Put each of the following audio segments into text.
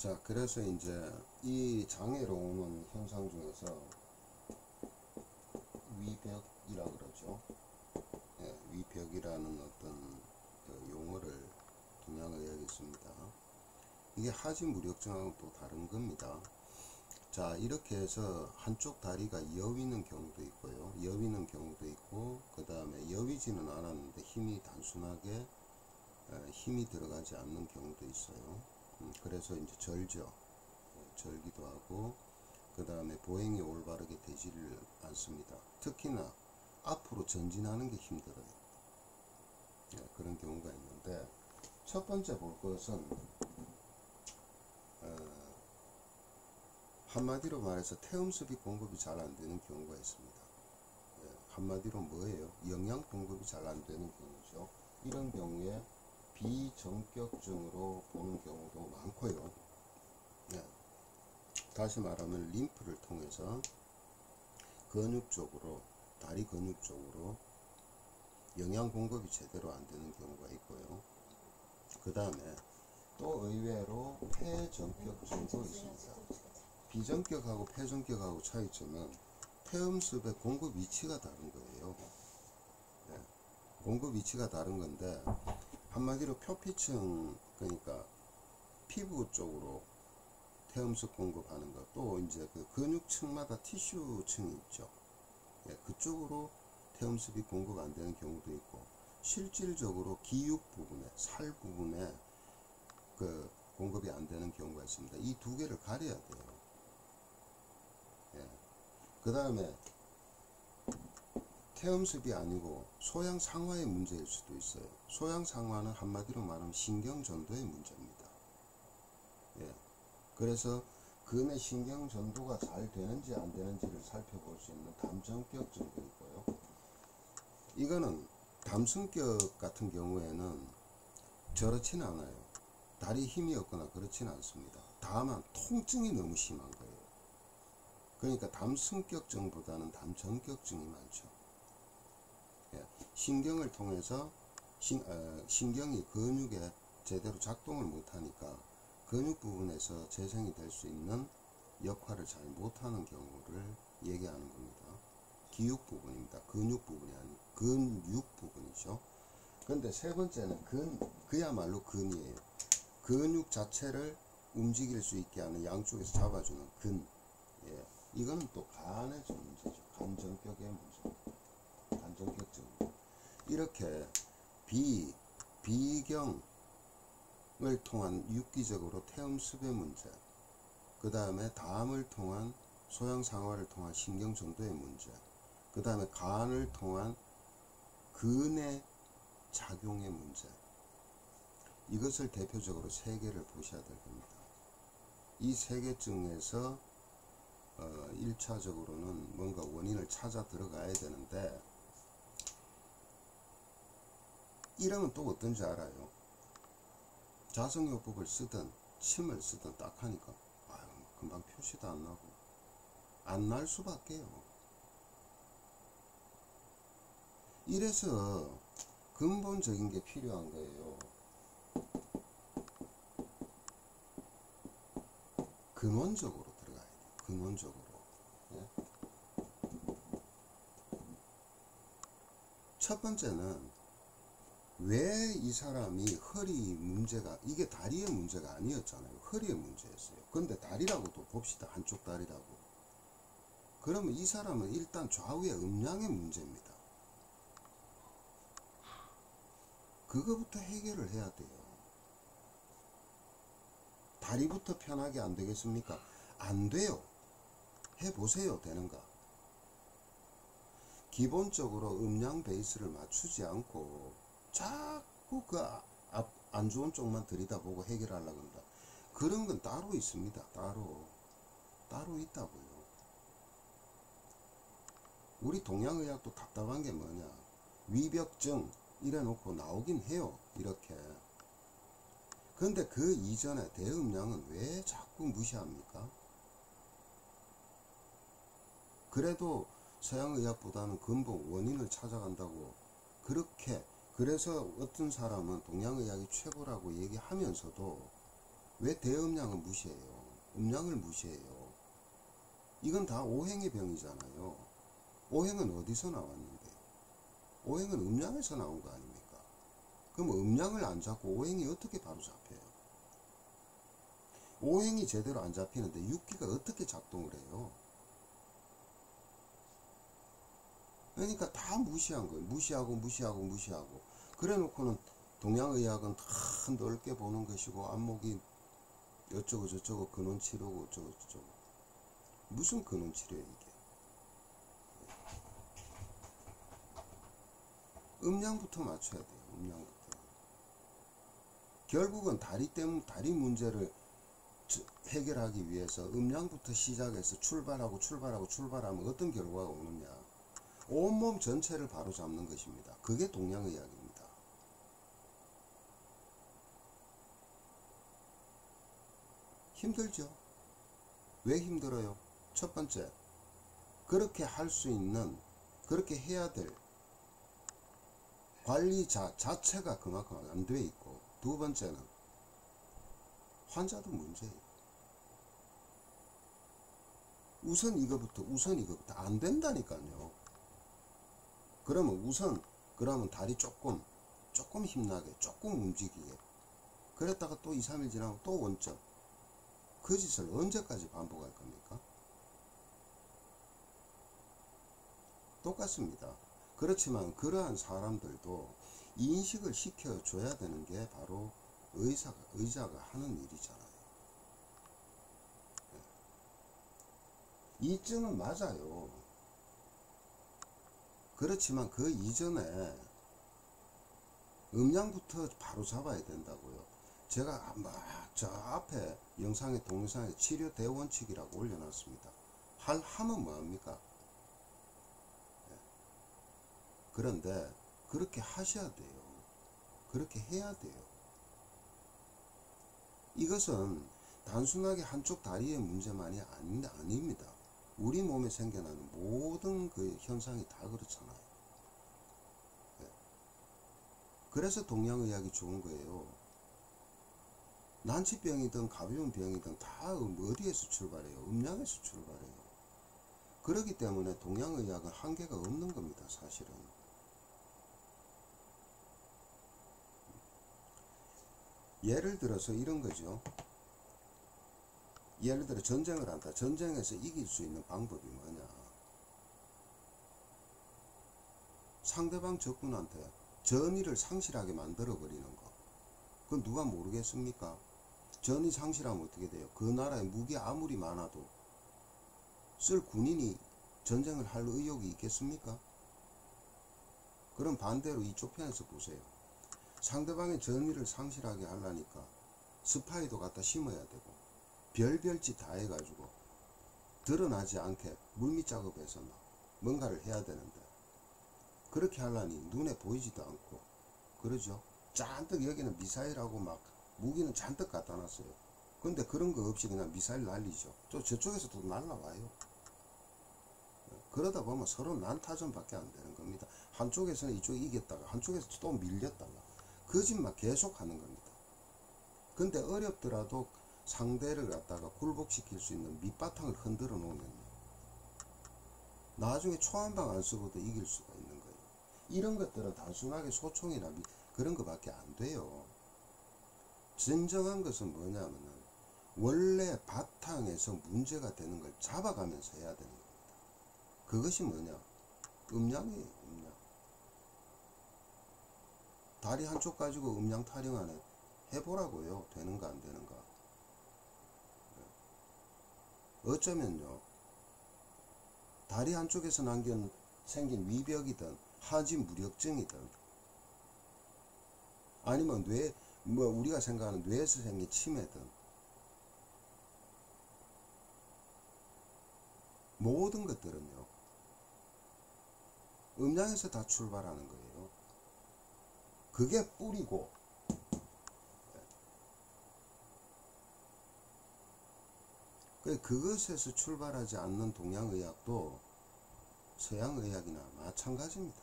자, 그래서 이제 이 장애로 오는 현상 중에서 위벽이라 그러죠. 예, 위벽이라는 어떤 그 용어를 동양의학에 있습니다. 이게 하지무력증하고는 또 다른 겁니다. 자, 이렇게 해서 한쪽 다리가 여위는 경우도 있고요. 여위는 경우도 있고, 그 다음에 여위지는 않았는데 힘이 단순하게 힘이 들어가지 않는 경우도 있어요. 그래서 이제 절죠. 절기도 하고, 그 다음에 보행이 올바르게 되지를 않습니다. 특히나 앞으로 전진하는 게 힘들어요. 그런 경우가 있는데, 첫 번째 볼 것은 한마디로 말해서 태음습이 공급이 잘 안 되는 경우가 있습니다. 한마디로 뭐예요? 영양 공급이 잘 안 되는 경우죠. 이런 경우에 비전격증으로 보는 경우도 많고요. 다시 말하면 림프를 통해서 근육 쪽으로, 다리 근육 쪽으로 영양 공급이 제대로 안 되는 경우가 있고요. 그 다음에 또 의외로 폐전격증도 있습니다. 비전격하고 폐전격하고 차이점은 태음습의 공급 위치가 다른 거예요. 공급 위치가 다른 건데, 한마디로 표피층, 그러니까 피부 쪽으로 태음습 공급하는 것, 또 이제 그 근육층마다 티슈층이 있죠. 그쪽으로 태음습이 공급 안 되는 경우도 있고, 실질적으로 기육 부분에, 살 부분에 그 공급이 안 되는 경우가 있습니다. 이 두 개를 가려야 돼요. 그 다음에 태음습이 아니고 소양상화의 문제일 수도 있어요. 소양상화는 한마디로 말하면 신경전도의 문제입니다. 그래서 근의 신경전도가 잘 되는지 안 되는지를 살펴볼 수 있는 담전격증도 있고요. 이거는 담승격 같은 경우에는 저렇지는 않아요. 다리 힘이 없거나 그렇지는 않습니다. 다만 통증이 너무 심한 거예요. 그러니까 담승격증보다는 담전격증이 많죠. 신경을 통해서 신경이 근육에 제대로 작동을 못하니까 근육 부분에서 재생이 될 수 있는 역할을 잘 못하는 경우를 얘기하는 겁니다. 기육 부분입니다. 근육 부분이 아니고 근육 부분이죠. 그런데 세 번째는 그야말로 근이에요. 근육 자체를 움직일 수 있게 하는, 양쪽에서 잡아주는 근. 이거는 또 간의 문제죠. 간전격의 문제입니다. 간전격증입니다. 이렇게 비경을 통한 육기적으로 태음습의 문제, 그 다음에 담을 통한 소양상화를 통한 신경전도의 문제, 그 다음에 간을 통한 근의 작용의 문제, 이것을 대표적으로 세 개를 보셔야 될 겁니다. 이 세 개 중에서 1차적으로는 뭔가 원인을 찾아 들어가야 되는데, 이러면 또 어떤지 알아요? 자성요법을 쓰든 침을 쓰든 딱 하니까 금방 표시도 안 나고 안 날 수밖에요. 이래서 근본적인 게 필요한 거예요. 근원적으로 들어가야 돼요. 근원적으로. 첫 번째는 왜 이 사람이 허리 문제가, 이게 다리의 문제가 아니었잖아요. 허리의 문제였어요. 근데 다리라고도 봅시다. 한쪽 다리라고. 그러면 이 사람은 일단 좌우의 음량의 문제입니다. 그거부터 해결을 해야 돼요. 다리부터 편하게 안 되겠습니까? 안 돼요. 해보세요. 되는가? 기본적으로 음량 베이스를 맞추지 않고 자꾸 그 안 좋은 쪽만 들여다보고 해결하려고 한다. 그런 건 따로 있습니다. 따로 있다고요. 우리 동양의학도 답답한 게 뭐냐? 위벽증 이래 놓고 나오긴 해요. 이렇게. 근데 그 이전에 대음량은 왜 자꾸 무시합니까? 그래도 서양의학보다는 근본 원인을 찾아간다고 그렇게, 그래서 어떤 사람은 동양의학이 최고라고 얘기하면서도 왜 대음량은 무시해요? 음량을 무시해요? 이건 다 오행의 병이잖아요. 오행은 어디서 나왔는데? 오행은 음량에서 나온 거 아닙니까? 그럼 음량을 안 잡고 오행이 어떻게 바로 잡혀요? 오행이 제대로 안 잡히는데 육기가 어떻게 작동을 해요? 그러니까 다 무시한 거예요. 무시하고. 그래 놓고는 동양의학은 다 넓게 보는 것이고, 안목이 어쩌고 저쩌고 근원치료고 어쩌고 저쩌고. 무슨 근원치료예요 이게? 음량부터 맞춰야 돼요. 음량부터. 결국은 다리 문제를 해결하기 위해서 음량부터 시작해서 출발하면 어떤 결과가 오느냐? 온몸 전체를 바로 잡는 것입니다. 그게 동양의학입니다. 힘들죠? 왜 힘들어요? 첫 번째, 그렇게 할 수 있는, 그렇게 해야 될 관리자 자체가 그만큼 안 돼 있고, 두 번째는 환자도 문제예요. 우선 이거부터 안 된다니까요. 그러면 다리 조금 힘나게, 조금 움직이게. 그랬다가 또 2, 3일 지나면 또 원점. 그 짓을 언제까지 반복할 겁니까? 똑같습니다. 그렇지만 그러한 사람들도 인식을 시켜줘야 되는 게 바로 의자가 하는 일이잖아요. 이증은 맞아요. 그렇지만 그 이전에 음량부터 바로 잡아야 된다고요. 제가 저 앞에 동영상에 치료 대원칙이라고 올려놨습니다. 하면 뭐합니까? 그런데 그렇게 하셔야 돼요. 그렇게 해야 돼요. 이것은 단순하게 한쪽 다리의 문제만이 아닙니다. 우리 몸에 생겨나는 모든 그 현상이 다 그렇잖아요. 그래서 동양의학이 좋은 거예요. 난치병이든 가벼운 병이든 다 어디에서 출발해요? 음량에서 출발해요. 그렇기 때문에 동양의학은 한계가 없는 겁니다, 사실은. 예를 들어서 이런 거죠. 예를 들어 전쟁을 한다. 전쟁에서 이길 수 있는 방법이 뭐냐? 상대방 적군한테 전의를 상실하게 만들어 버리는 거. 그건 누가 모르겠습니까? 전의 상실하면 어떻게 돼요? 그 나라에 무기 아무리 많아도 쓸 군인이 전쟁을 할 의욕이 있겠습니까? 그럼 반대로 이쪽 편에서 보세요. 상대방의 전의를 상실하게 하려니까 스파이도 갖다 심어야 되고 별별 짓 다 해가지고 드러나지 않게 물밑 작업해서 막 뭔가를 해야 되는데, 그렇게 하려니 눈에 보이지도 않고 그러죠. 잔뜩 여기는 미사일하고 막 무기는 잔뜩 갖다 놨어요. 근데 그런 거 없이 그냥 미사일 날리죠. 저쪽에서도 날라와요. 그러다 보면 서로 난타전밖에 안 되는 겁니다. 한쪽에서는 이쪽이 이겼다가 한쪽에서 또 밀렸다가 그 짓만 계속 하는 겁니다. 근데 어렵더라도 상대를 갖다가 굴복시킬 수 있는 밑바탕을 흔들어 놓으면요, 나중에 초 한 방 안 쓰고도 이길 수가 있는 거예요. 이런 것들은 단순하게 소총이나 그런 거밖에 안 돼요. 진정한 것은 뭐냐면은 원래 바탕에서 문제가 되는 걸 잡아가면서 해야 되는 겁니다. 그것이 뭐냐? 음량이에요, 음량. 다리 한쪽 가지고 음량 타령하는 해보라고요. 되는가 안 되는가. 어쩌면요, 다리 한쪽에서 생긴 위벽이든 하지 무력증이든 아니면 우리가 생각하는 뇌에서 생긴 치매든 모든 것들은요, 음량에서 다 출발하는 거예요. 그게 뿌리고, 그것에서 출발하지 않는 동양의학도 서양의학이나 마찬가지입니다.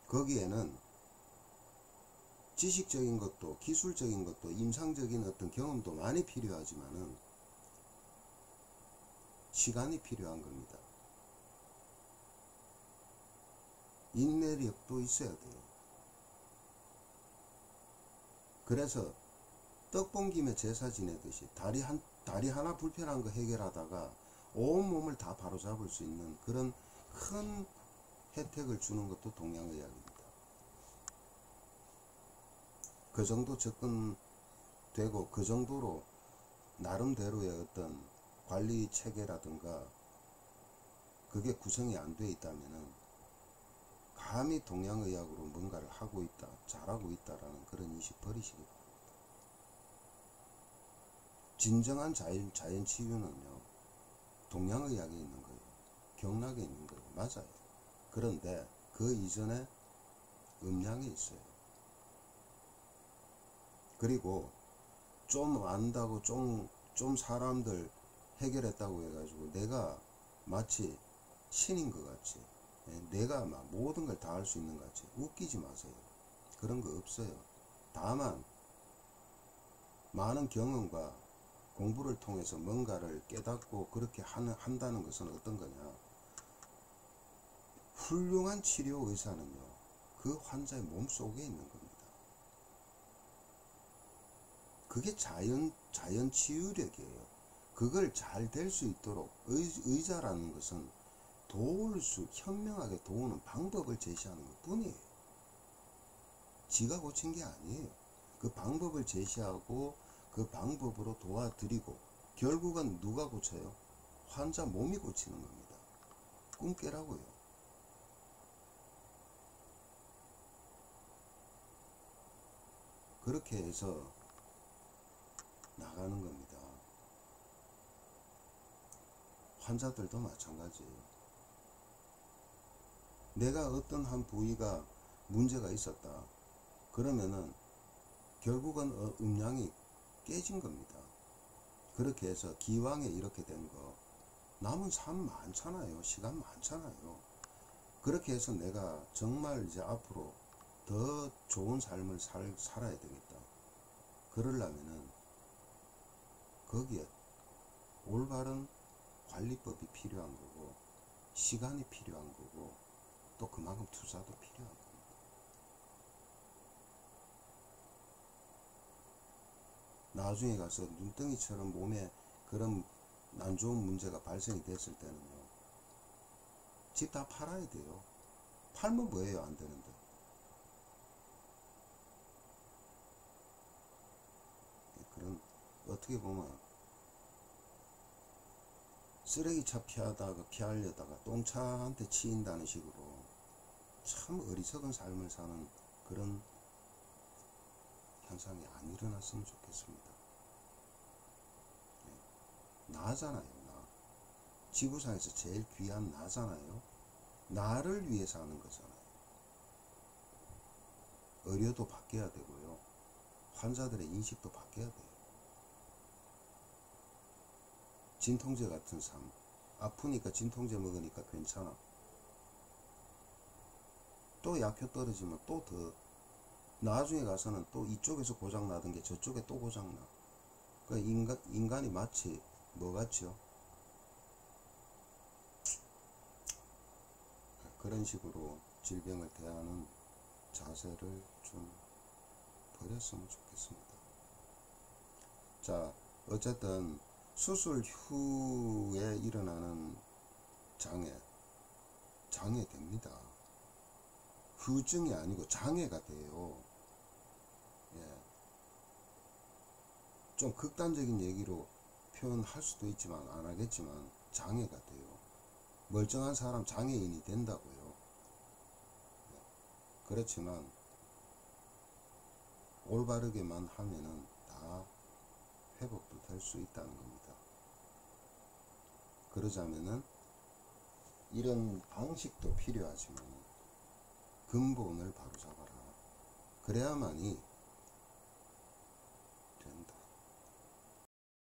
거기에는 지식적인 것도 기술적인 것도 임상적인 어떤 경험도 많이 필요하지만은 시간이 필요한 겁니다. 인내력도 있어야 돼요. 그래서 떡 본 김에 제사 지내듯이 다리 하나 불편한 거 해결하다가 온몸을 다 바로잡을 수 있는 그런 큰 혜택을 주는 것도 동양의학입니다. 그 정도 접근되고 그 정도로 나름대로의 어떤 관리 체계라든가 그게 구성이 안 돼 있다면은 감히 동양의학으로 뭔가를 하고 있다, 잘하고 있다라는 그런 인식 버리시기 바랍니다. 진정한 자연 치유는요, 동양의학에 있는 거예요. 경락에 있는 거예요. 맞아요. 그런데 그 이전에 음양에 있어요. 그리고 좀 안다고 좀 사람들 해결했다고 해가지고 내가 마치 신인 것 같이, 내가 막 모든 걸 다 할 수 있는 것 같이 웃기지 마세요. 그런 거 없어요. 다만 많은 경험과 공부를 통해서 뭔가를 깨닫고 그렇게 한다는 것은 어떤 거냐, 훌륭한 치료 의사는요, 그 환자의 몸속에 있는 겁니다. 그게 자연 치유력이에요. 그걸 잘 될 수 있도록 의자라는 것은 현명하게 도우는 방법을 제시하는 것 뿐이에요. 지가 고친 게 아니에요. 그 방법을 제시하고 그 방법으로 도와드리고 결국은 누가 고쳐요? 환자 몸이 고치는 겁니다. 꿈 깨라고요. 그렇게 해서 나가는 겁니다. 환자들도 마찬가지예요. 내가 어떤 한 부위가 문제가 있었다. 그러면은 결국은 음양이 깨진 겁니다. 그렇게 해서 기왕에 이렇게 된 거, 남은 삶 많잖아요. 시간 많잖아요. 그렇게 해서 내가 정말 이제 앞으로 더 좋은 삶을 살아야 되겠다. 그러려면은 거기에 올바른 관리법이 필요한 거고, 시간이 필요한 거고, 또 그만큼 투자도 필요한 겁니다. 나중에 가서 눈덩이처럼 몸에 그런 안 좋은 문제가 발생이 됐을 때는요, 집 다 팔아야 돼요. 팔면 뭐예요? 안 되는데. 그런, 어떻게 보면 쓰레기차 피하려다가 똥차한테 치인다는 식으로 참 어리석은 삶을 사는 그런 현상이 안 일어났으면 좋겠습니다. 나잖아요. 나. 지구상에서 제일 귀한 나잖아요. 나를 위해서 하는 거잖아요. 의료도 바뀌어야 되고요. 환자들의 인식도 바뀌어야 돼요. 진통제 같은 삶. 아프니까 진통제 먹으니까 괜찮아. 또 약효 떨어지면 또 더, 나중에 가서는 또 이쪽에서 고장나던 게 저쪽에 또 고장나. 그러니까 인간이 마치 뭐 같죠? 그런 식으로 질병을 대하는 자세를 좀 버렸으면 좋겠습니다. 자, 어쨌든 수술 후에 일어나는 장애됩니다. 후증이 아니고 장애가 돼요. 예. 좀 극단적인 얘기로 표현할 수도 있지만 안 하겠지만 장애가 돼요. 멀쩡한 사람 장애인이 된다고요. 예. 그렇지만 올바르게만 하면은 다 회복도 될 수 있다는 겁니다. 그러자면은 이런 방식도 필요하지만 근본을 바로잡아라. 그래야만이